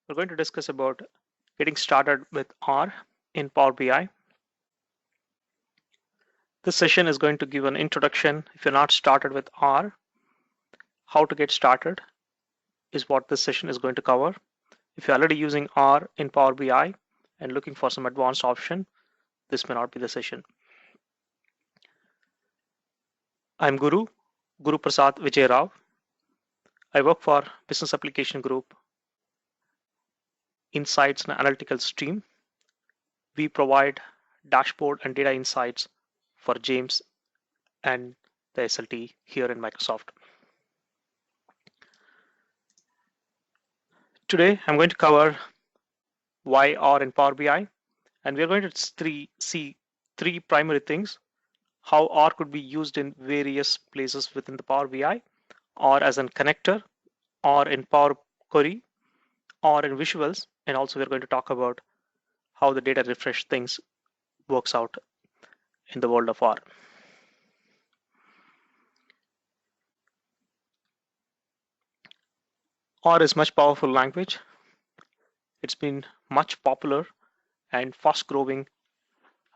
We're going to discuss about getting started with R in Power BI. This session is going to give an introduction. If you're not started with R, how to get started is what this session is going to cover. If you're already using R in Power BI and looking for some advanced option, this may not be the session. I'm Guru Prasad Vijay Rao. I work for Business Application Group Insights and Analytical Stream. We provide dashboard and data insights for James and the SLT here in Microsoft. Today, I'm going to cover why R in Power BI, and we're going to see three primary things: how R could be used in various places within the Power BI, or as a connector, or in Power Query, or in visuals, and also we're going to talk about how the data refresh things works out in the world of R. R is much powerful language. It's been much popular and fast growing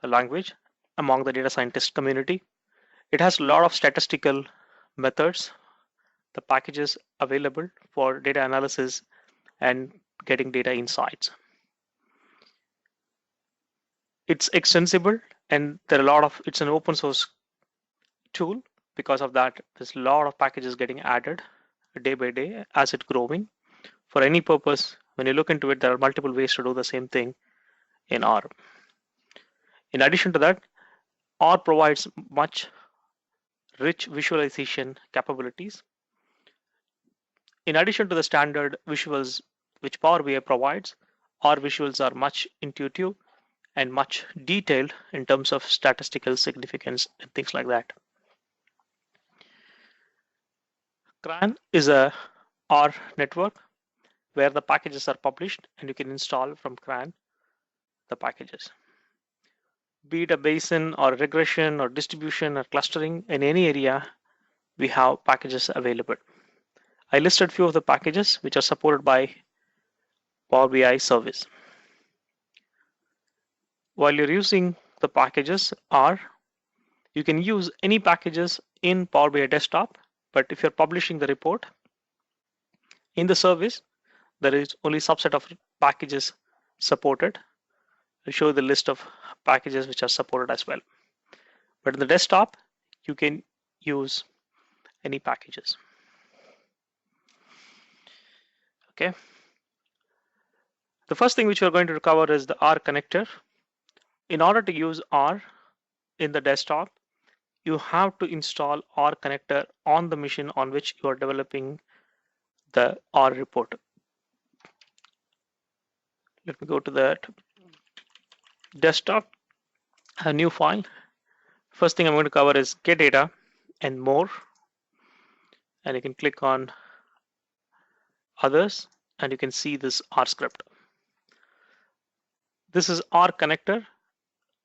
language among the data scientist community. It has a lot of statistical methods, the packages available for data analysis and getting data insights. It's extensible and there are a lot of, it's an open source tool. Because of that, there's a lot of packages getting added day by day as it's growing. For any purpose, when you look into it, there are multiple ways to do the same thing in R. In addition to that, R provides much rich visualization capabilities. In addition to the standard visuals which Power BI provides, R visuals are much intuitive and much detailed in terms of statistical significance and things like that. CRAN is a R network where the packages are published and you can install from CRAN the packages. Be it a basin or regression or distribution or clustering in any area, we have packages available. I listed few of the packages which are supported by Power BI service. While you're using the packages R, you can use any packages in Power BI desktop, but if you're publishing the report in the service, there is only subset of packages supported. I'll show the list of packages which are supported as well. But in the desktop, you can use any packages. Okay. The first thing which we're going to cover is the R connector. In order to use R in the desktop, you have to install R connector on the machine on which you are developing the R report. Let me go to that desktop, a new file. First thing I'm going to cover is get data and more, and you can click on others and you can see this R script. This is R connector.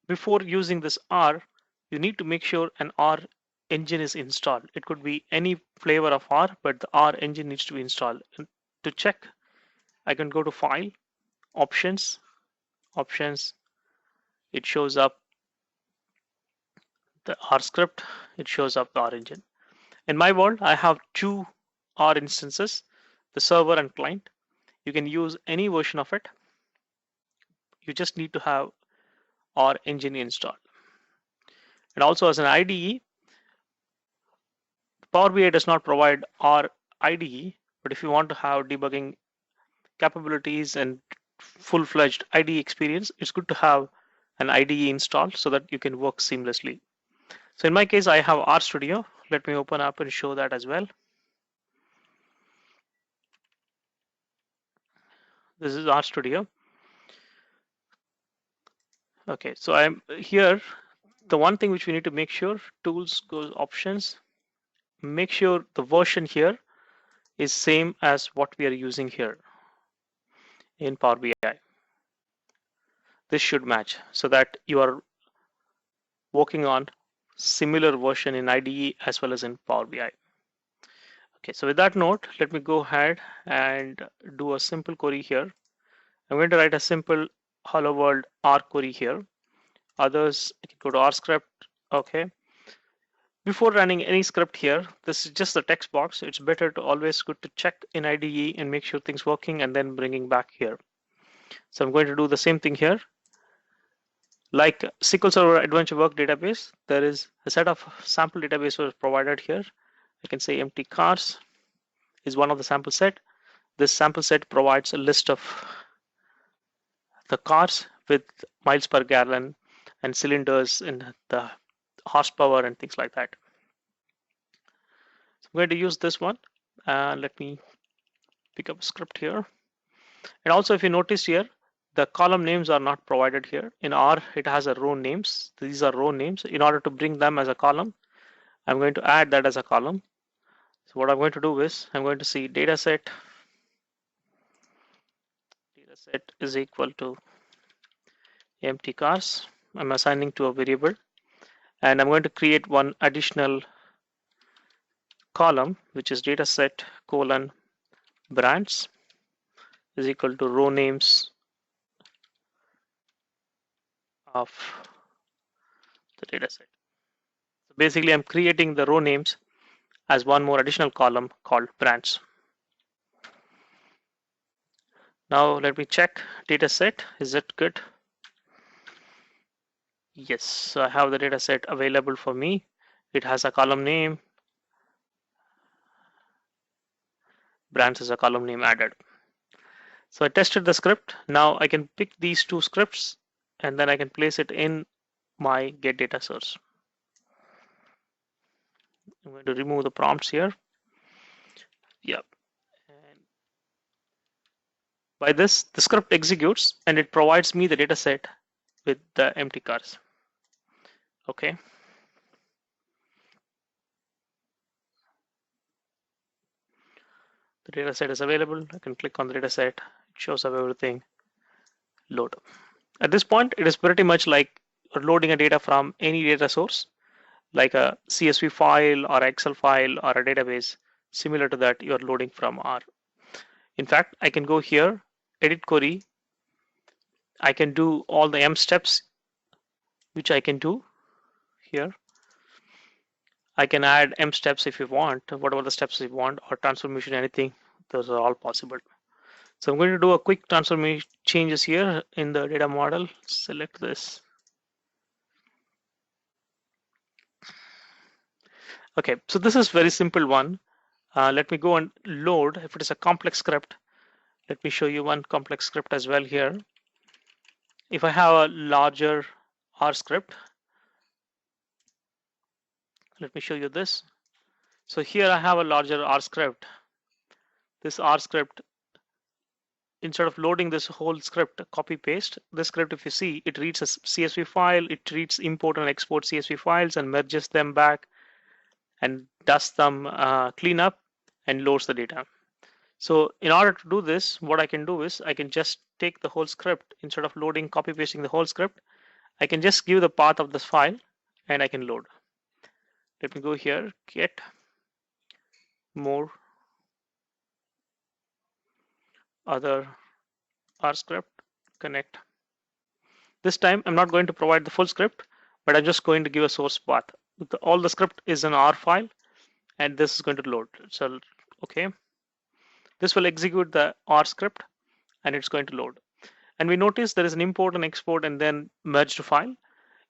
Before using this R, you need to make sure an R engine is installed. It could be any flavor of R, but the R engine needs to be installed. And to check, I can go to File, Options, it shows up the R script, it shows up the R engine. In my world, I have two R instances, the server and client. You can use any version of it. You just need to have R engine installed. And also as an IDE, Power BI does not provide R IDE, but if you want to have debugging capabilities and full-fledged IDE experience, it's good to have an IDE installed so that you can work seamlessly. So in my case, I have RStudio. Let me open up and show that as well. This is RStudio. Okay, so I'm here. The one thing which we need to make sure, tools goes options, make sure the version here is same as what we are using here in Power BI. This should match so that you are working on similar version in IDE as well as in Power BI. Okay, so with that note, let me go ahead and do a simple query here. I'm going to write a simple hello world R query here. Others, I can go to R script. Okay. Before running any script here, this is just the text box. It's better to always good to check in IDE and make sure things working and then bringing back here. So I'm going to do the same thing here. Like SQL Server Adventure Work database, there is a set of sample databases provided here. I can say empty cars is one of the sample set. This sample set provides a list of the cars with miles per gallon and cylinders and the horsepower and things like that. So I'm going to use this one. Let me pick up a script here. And also, if you notice here, the column names are not provided here. In R, it has a row names. These are row names. In order to bring them as a column, I'm going to add that as a column. So what I'm going to do is I'm going to see dataset is equal to empty cars. I'm assigning to a variable, and I'm going to create one additional column, which is dataset colon brands is equal to row names of the dataset. So basically, I'm creating the row names as one more additional column called brands. Now let me check dataset. Is it good? Yes, so I have the dataset available for me. It has a column name. Brands is a column name added. So I tested the script. Now I can pick these two scripts and then I can place it in my get data source. I'm going to remove the prompts here. Yep. And by this, the script executes and it provides me the data set with the empty cars. Okay. The data set is available. I can click on the data set. It shows up everything. Load. At this point, it is pretty much like loading a data from any data source, like a CSV file or Excel file or a database. Similar to that, you're loading from R. In fact, I can go here, edit query. I can do all the M steps, which I can do here. I can add M steps if you want, whatever the steps you want, or transformation, anything. Those are all possible. So I'm going to do a quick transformation changes here in the data model. Select this. Okay, so this is very simple one. Let me go and load. If it is a complex script, let me show you one complex script as well here. If I have a larger R script, let me show you this. So here I have a larger R script. This R script, instead of loading this whole script, copy paste, this script, if you see, it reads a CSV file, it reads import and export CSV files and merges them back and does some cleanup and loads the data. So in order to do this, what I can do is I can just take the whole script. Instead of loading, copy pasting the whole script, I can just give the path of this file and I can load. Let me go here, get more other R script, connect. This time I'm not going to provide the full script, but I'm just going to give a source path. All the script is an R file and this is going to load. So, okay. This will execute the R script and it's going to load. And we notice there is an import and export and then merged file.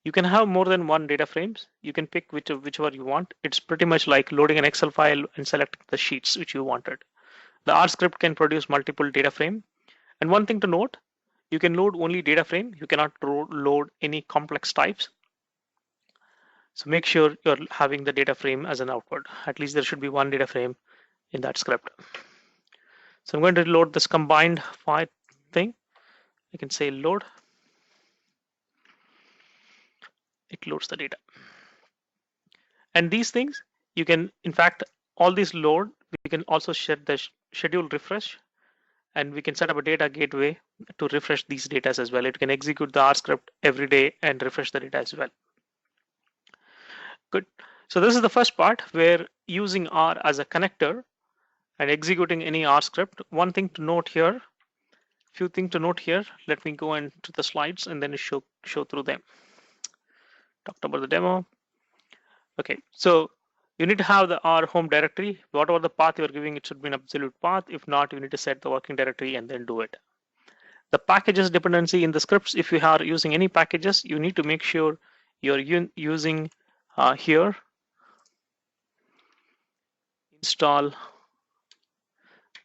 You can have more than one data frames. You can pick whichever you want. It's pretty much like loading an Excel file and select the sheets which you wanted. The R script can produce multiple data frame. And one thing to note, you can load only data frame. You cannot load any complex types. So make sure you're having the data frame as an output. At least there should be one data frame in that script. So I'm going to load this combined file thing. I can say load. It loads the data. And these things, you can, in fact, all these load, we can also set the schedule refresh, and we can set up a data gateway to refresh these data as well. It can execute the R script every day and refresh the data as well. Good. So this is the first part where using R as a connector and executing any R script. One thing to note here, Few things to note here. Let me go into the slides and then show through them. Talked about the demo. Okay, so you need to have the R home directory. Whatever the path you're giving, it should be an absolute path. If not, you need to set the working directory and then do it. The packages dependency in the scripts, if you are using any packages, you need to make sure you're using here install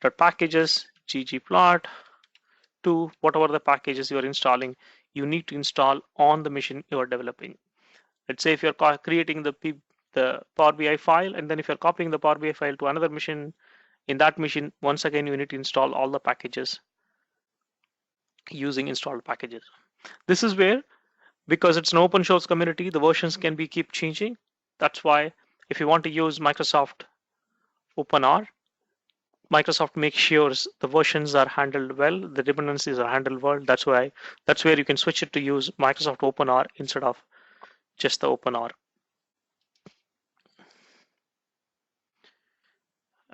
the packages ggplot to whatever the packages you're installing, you need to install on the machine you're developing. Let's say if you're creating the Power BI file, and then if you're copying the Power BI file to another machine, in that machine, once again, you need to install all the packages using installed packages. This is where, because it's an open source community, the versions can be keep changing. That's why if you want to use Microsoft OpenR, Microsoft makes sure the versions are handled well, the dependencies are handled well. That's where you can switch it to use Microsoft OpenR instead of just the OpenR.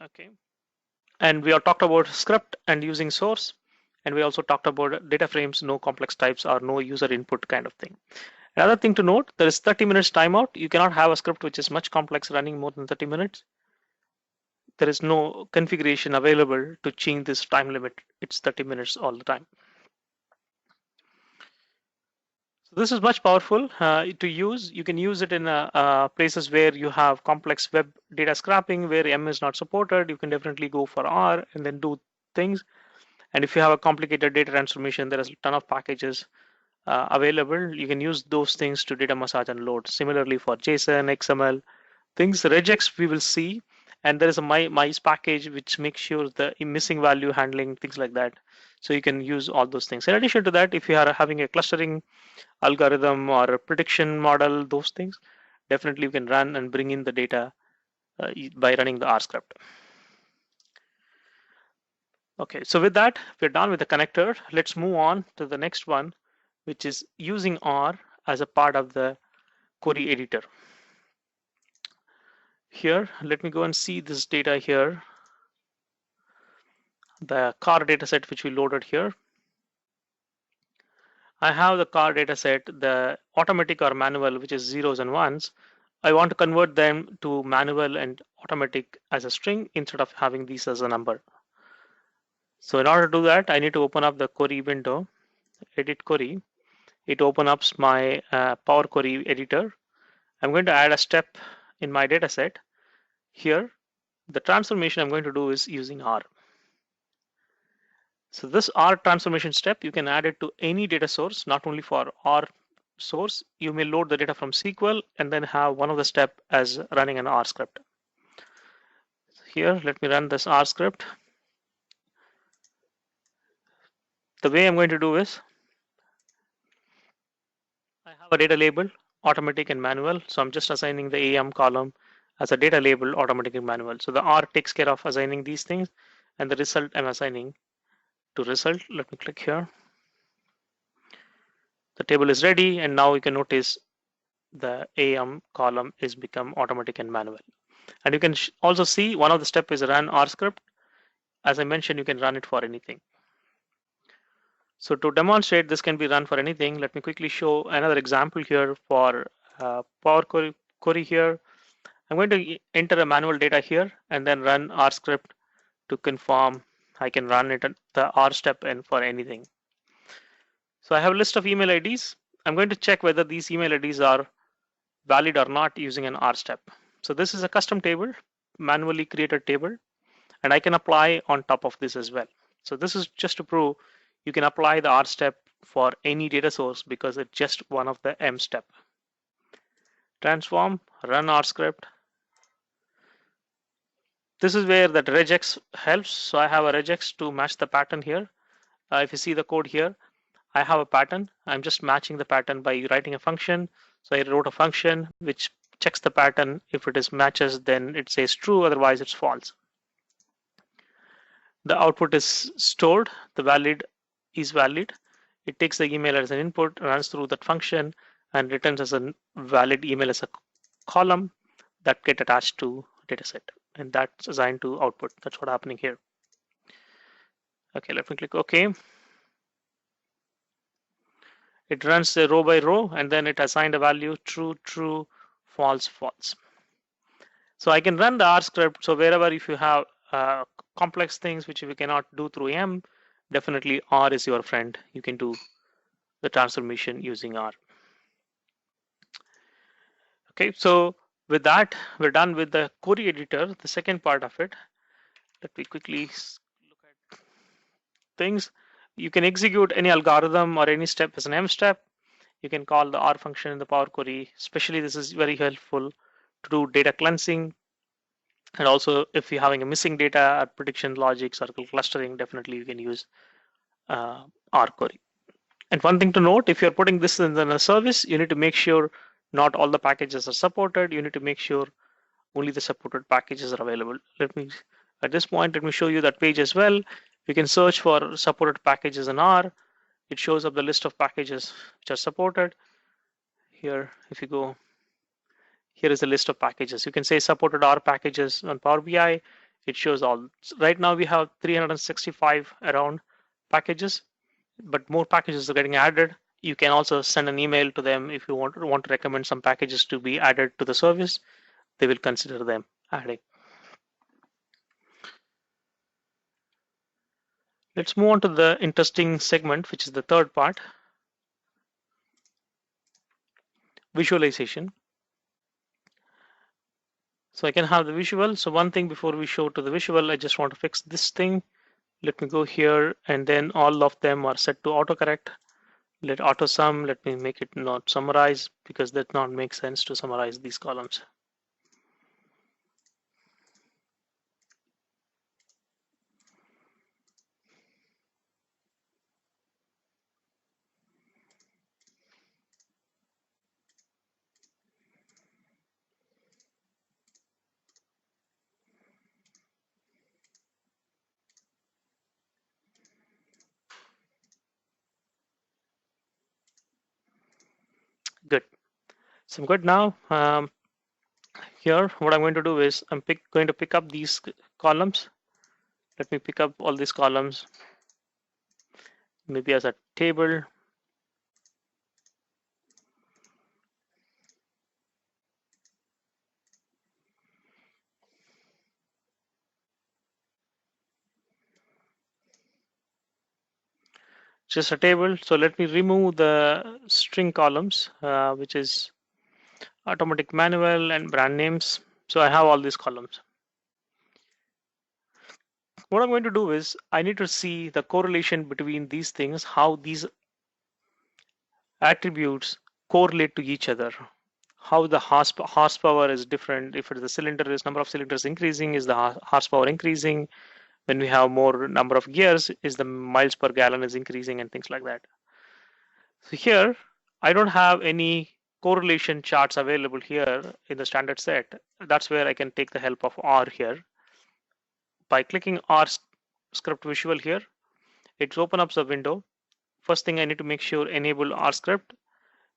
Okay. And we have talked about script and using source. And we also talked about data frames, no complex types or no user input kind of thing. Another thing to note, there is 30 minutes timeout. You cannot have a script which is much complex running more than 30 minutes. There is no configuration available to change this time limit. It's 30 minutes all the time. So this is much powerful to use. You can use it in places where you have complex web data scraping, where M is not supported. You can definitely go for R and then do things. And if you have a complicated data transformation, there is a ton of packages available. You can use those things to data massage and load. Similarly for JSON, XML, things, regex we will see. And there is a mice package which makes sure the missing value handling, things like that. So you can use all those things. In addition to that, if you are having a clustering algorithm or a prediction model, those things, definitely you can run and bring in the data by running the R script. Okay, so with that, we're done with the connector. Let's move on to the next one, which is using R as a part of the query editor. Here, let me go and see this data here. The car data set which we loaded here. I have the car data set, the automatic or manual, which is zeros and ones. I want to convert them to manual and automatic as a string instead of having these as a number. So in order to do that, I need to open up the query window, edit query. It opens up my Power Query editor. I'm going to add a step in my data set. Here, the transformation I'm going to do is using R. So this R transformation step, you can add it to any data source, not only for R source. You may load the data from SQL and then have one of the step as running an R script. Here, let me run this R script. The way I'm going to do is, I have a data label, automatic and manual. So I'm just assigning the AM column as a data label, automatic and manual. So the R takes care of assigning these things, and the result I'm assigning to result. Let me click here. The table is ready, and now you can notice the AM column is become automatic and manual. And you can also see one of the step is run R script. As I mentioned, you can run it for anything. So to demonstrate this can be run for anything, let me quickly show another example here for Power Query here. I'm going to enter a manual data here and then run R script to confirm I can run it at the R step and for anything. So I have a list of email IDs. I'm going to check whether these email IDs are valid or not using an R step. So this is a custom table, manually created table, and I can apply on top of this as well. So this is just to prove you can apply the R step for any data source because it's just one of the M step. Transform, run R script. This is where that regex helps. So I have a regex to match the pattern here. If you see the code here, I have a pattern. I'm just matching the pattern by writing a function. So I wrote a function which checks the pattern. If it is matches, then it says true, otherwise it's false. The output is stored, the valid is valid. It takes the email as an input, runs through that function, and returns as a valid email as a column that get attached to dataset, and that's assigned to output. That's what's happening here. Okay, let me click OK. It runs the row by row, and then it assigned a value true, true, false, false. So I can run the R script. So wherever if you have complex things which we cannot do through M, definitely R is your friend. You can do the transformation using R. Okay, so with that, we're done with the query editor, the second part of it. Let me quickly look at things. You can execute any algorithm or any step as an M step. You can call the R function in the Power Query. Especially this is very helpful to do data cleansing. And also if you're having a missing data or prediction logic, circle clustering, definitely you can use R query. And one thing to note, if you're putting this in a service, you need to make sure not all the packages are supported. You need to make sure only the supported packages are available. At this point, let me show you that page as well. You can search for supported packages in R. It shows up the list of packages which are supported. Here, if you go, here is the list of packages. You can say supported R packages on Power BI. It shows all. Right now we have 365 around packages, but more packages are getting added. You can also send an email to them if you want to recommend some packages to be added to the service. They will consider them adding. Let's move on to the interesting segment, which is the third part, visualization. So I can have the visual. So one thing before we show to the visual, I just want to fix this thing. Let me go here, and then all of them are set to autocorrect. Let auto sum, let me make it not summarize because that not make sense to summarize these columns. Good. So I'm good now. Here, what I'm going to do is I'm going to pick up these columns. Let me pick up all these columns, maybe as a table. Just a table. So let me remove the string columns, which is automatic manual and brand names. So I have all these columns. What I'm going to do is I need to see the correlation between these things, how these attributes correlate to each other, how the horsepower is different. If the cylinder is number of cylinders increasing, is the horsepower increasing? When we have more number of gears, is the miles per gallon is increasing, and things like that. So here I don't have any correlation charts available here in the standard set. That's where I can take the help of R here. By clicking R script visual here, it opens up the window. First thing I need to make sure enable R script,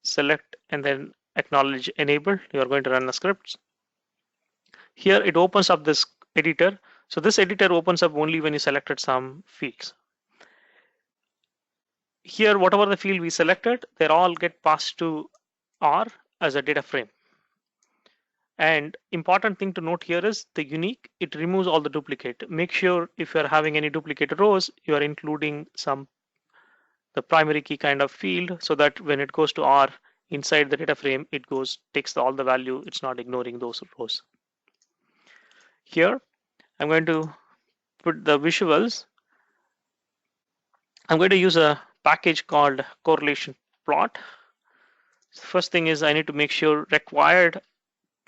select and then acknowledge enable. You are going to run the scripts. Here it opens up this editor. So this editor opens up only when you selected some fields. Here, whatever the field we selected, they all get passed to R as a data frame. And important thing to note here is the unique, it removes all the duplicate. Make sure if you're having any duplicate rows, you are including the primary key kind of field so that when it goes to R inside the data frame, it takes all the value. It's not ignoring those rows. Here, I'm going to put the visuals. I'm going to use a package called correlation plot. First thing is I need to make sure required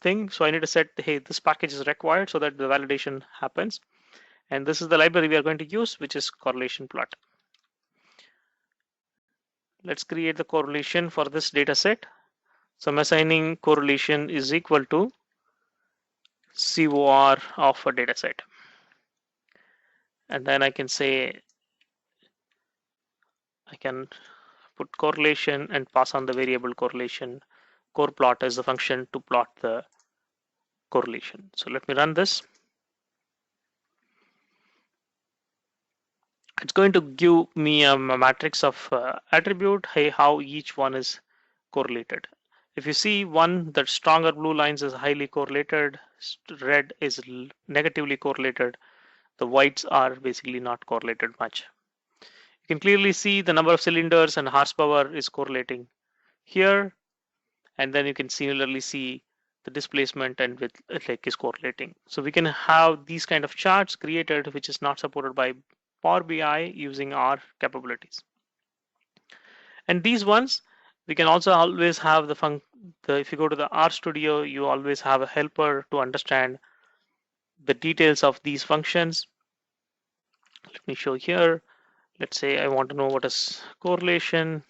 thing. So I need to set, hey, this package is required so that the validation happens. And this is the library we are going to use, which is correlation plot. Let's create the correlation for this data set. So I'm assigning correlation is equal to COR of a data set. And then I can say, I can put correlation and pass on the variable correlation. Core plot is the function to plot the correlation. So let me run this. It's going to give me a matrix of attribute, hey, how each one is correlated. If you see one, the stronger blue lines is highly correlated, red is negatively correlated, the whites are basically not correlated much. You can clearly see the number of cylinders and horsepower is correlating here, and then you can similarly see the displacement and with like is correlating. So we can have these kind of charts created which is not supported by Power BI using our capabilities. And these ones we can also always have if you go to the RStudio, you always have a helper to understand the details of these functions. Let me show here. Let's say I want to know what is correlation.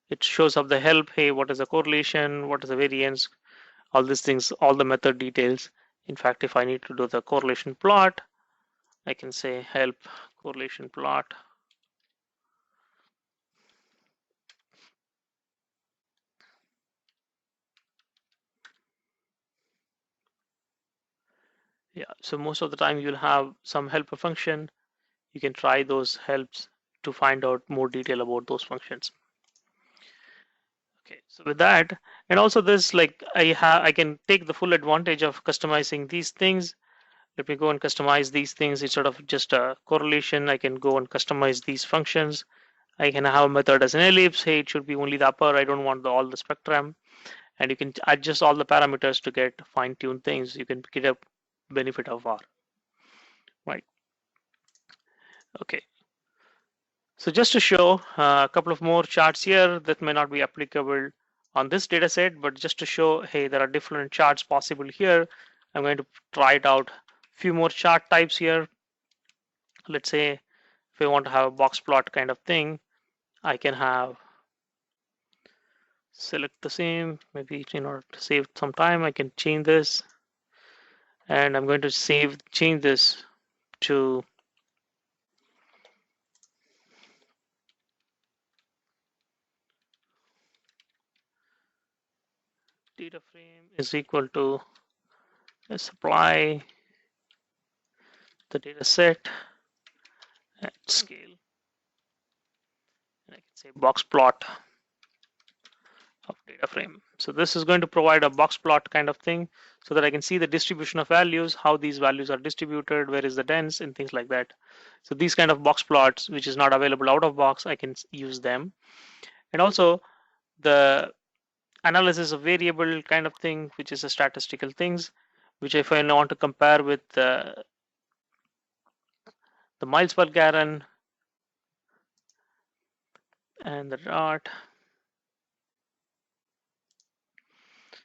It shows up the help. Hey, what is the correlation? What is the variance? All these things, all the method details. In fact, if I need to do the correlation plot, I can say help correlation plot. Yeah, so most of the time you'll have some helper function. You can try those helps to find out more detail about those functions. Okay, so with that, and also this like I can take the full advantage of customizing these things. Let me go and customize these things instead of just a correlation. I can go and customize these functions. I can have a method as an ellipse. Hey, it should be only the upper. I don't want all the spectrum. And you can adjust all the parameters to get fine-tuned things. You can get a benefit of R. Right. Okay. So just to show a couple of more charts here that may not be applicable on this data set, but just to show, hey, there are different charts possible here. I'm going to try it out. Few more chart types here. Let's say if I want to have a box plot kind of thing, I can have select the same, maybe in order to save some time, I can change this, and I'm going to change this to data frame is equal to supply the data set at scale, and I can say box plot of data frame. So this is going to provide a box plot kind of thing so that I can see the distribution of values, how these values are distributed, where is the dense, and things like that. So these kind of box plots, which is not available out of box, I can use them. And also the analysis of variable kind of thing, which is a statistical things, which if I want to compare with the miles per gallon and the dot.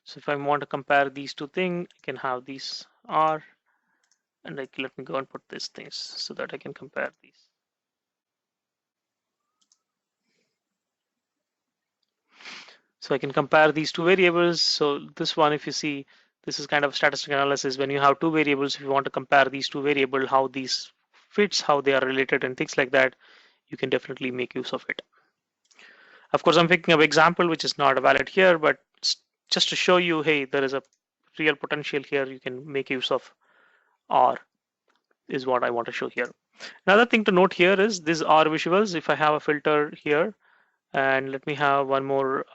So if I want to compare these two things, I can have these R, and like let me go and put these things so that I can compare these. So I can compare these two variables. So this one, if you see, this is kind of statistical analysis. When you have two variables, if you want to compare these two variables, how these fits, how they are related and things like that, you can definitely make use of it. Of course, I'm picking up example which is not valid here, but just to show you, hey, there is a real potential here. You can make use of R is what I want to show here. Another thing to note here is these R visuals. If I have a filter here, and let me have one more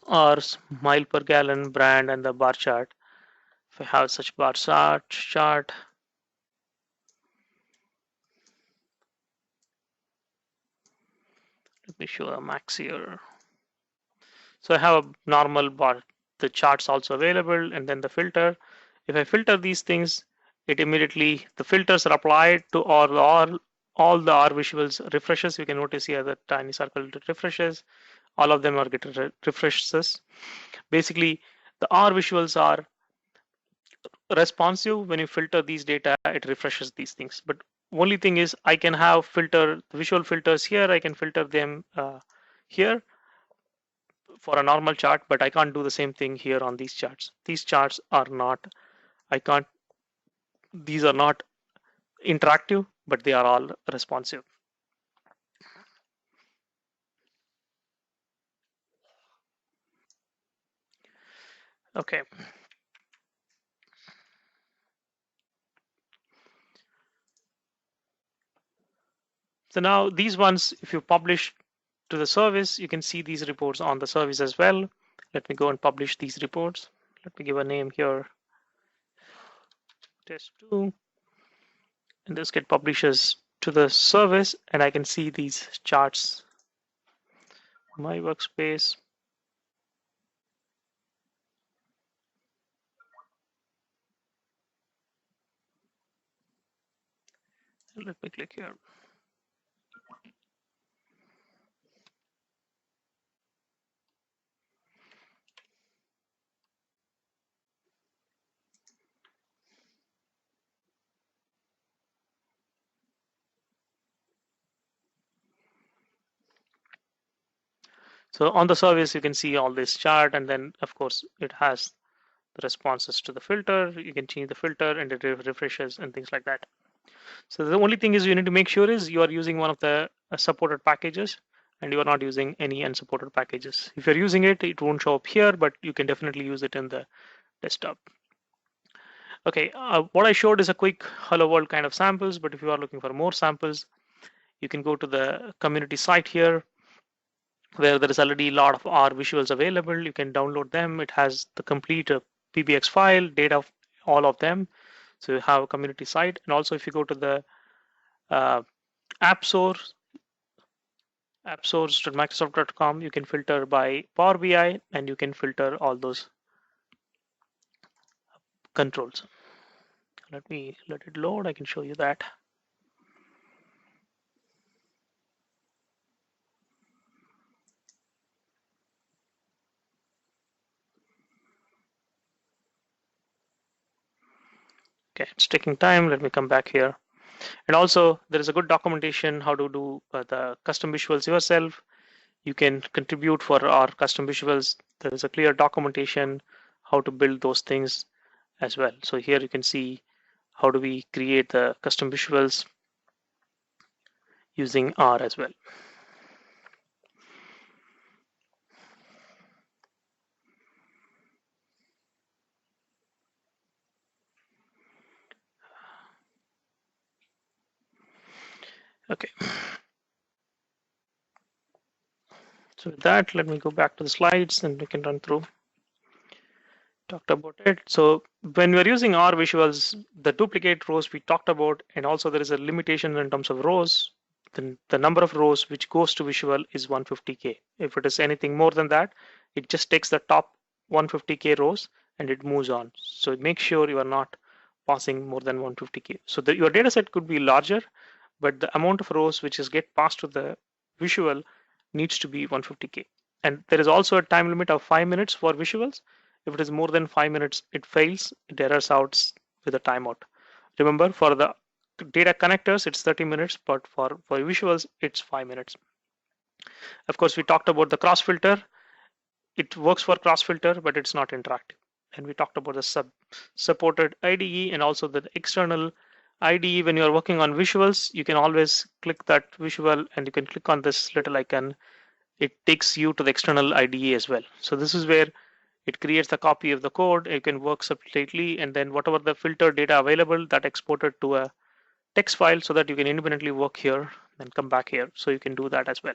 R's mile per gallon brand and the bar chart. If I have such bar chart, let me show a max here. So I have a normal bar. The chart's also available, and then the filter. If I filter these things, it immediately the filters are applied to all the R visuals refreshes. You can notice here the tiny circle refreshes. All of them are getting refreshes. Basically, the R visuals are responsive. When you filter these data, it refreshes these things. But only thing is I can have filter visual filters here. I can filter them here for a normal chart, but I can't do the same thing here on these charts. These charts are not, I can't, these are not interactive, but they are all responsive. Okay. So now these ones, if you publish to the service, you can see these reports on the service as well. Let me go and publish these reports. Let me give a name here, test2, and this get publishes to the service, and I can see these charts on my workspace. Let me click here. So on the service, you can see all this chart, and then of course it has the responses to the filter. You can change the filter and it refreshes and things like that. So the only thing is you need to make sure is you are using one of the supported packages and you are not using any unsupported packages. If you're using it, it won't show up here, but you can definitely use it in the desktop. Okay, what I showed is a quick hello world kind of samples, but if you are looking for more samples, you can go to the community site here where there is already a lot of R visuals available. You can download them. It has the complete PBX file, data, all of them. So you have a community site. And also if you go to the app source, appsource.microsoft.com, you can filter by Power BI and you can filter all those controls. Let it load. I can show you that. Okay, it's taking time. Let me come back here. And also there is a good documentation how to do the custom visuals yourself. You can contribute for our custom visuals. There is a clear documentation how to build those things as well. So here you can see how do we create the custom visuals using R as well. Okay. So with that, let me go back to the slides and we can run through. Talked about it. So when we're using R visuals, the duplicate rows we talked about, and also there is a limitation in terms of rows. Then the number of rows which goes to visual is 150K. If it is anything more than that, it just takes the top 150K rows and it moves on. So make sure you are not passing more than 150K. So your data set could be larger, but the amount of rows which is get passed to the visual needs to be 150K. And there is also a time limit of 5 minutes for visuals. If it is more than 5 minutes, it fails, it errors out with a timeout. Remember, for the data connectors, it's 30 minutes, but for visuals, it's 5 minutes. Of course, we talked about the cross filter. It works for cross filter, but it's not interactive. And we talked about the supported IDE and also the external IDE. When you're working on visuals, you can always click that visual and you can click on this little icon. It takes you to the external IDE as well. So this is where it creates a copy of the code. You can work separately, and then whatever the filter data available, that exported to a text file so that you can independently work here, then come back here. So you can do that as well.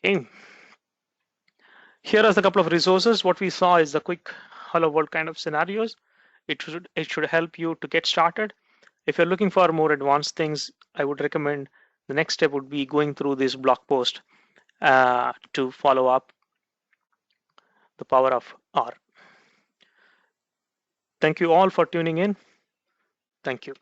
Okay. Here are a couple of resources. What we saw is the quick hello world kind of scenarios. It should help you to get started. If you're looking for more advanced things, I would recommend the next step would be going through this blog post to follow up the power of R. Thank you all for tuning in. Thank you.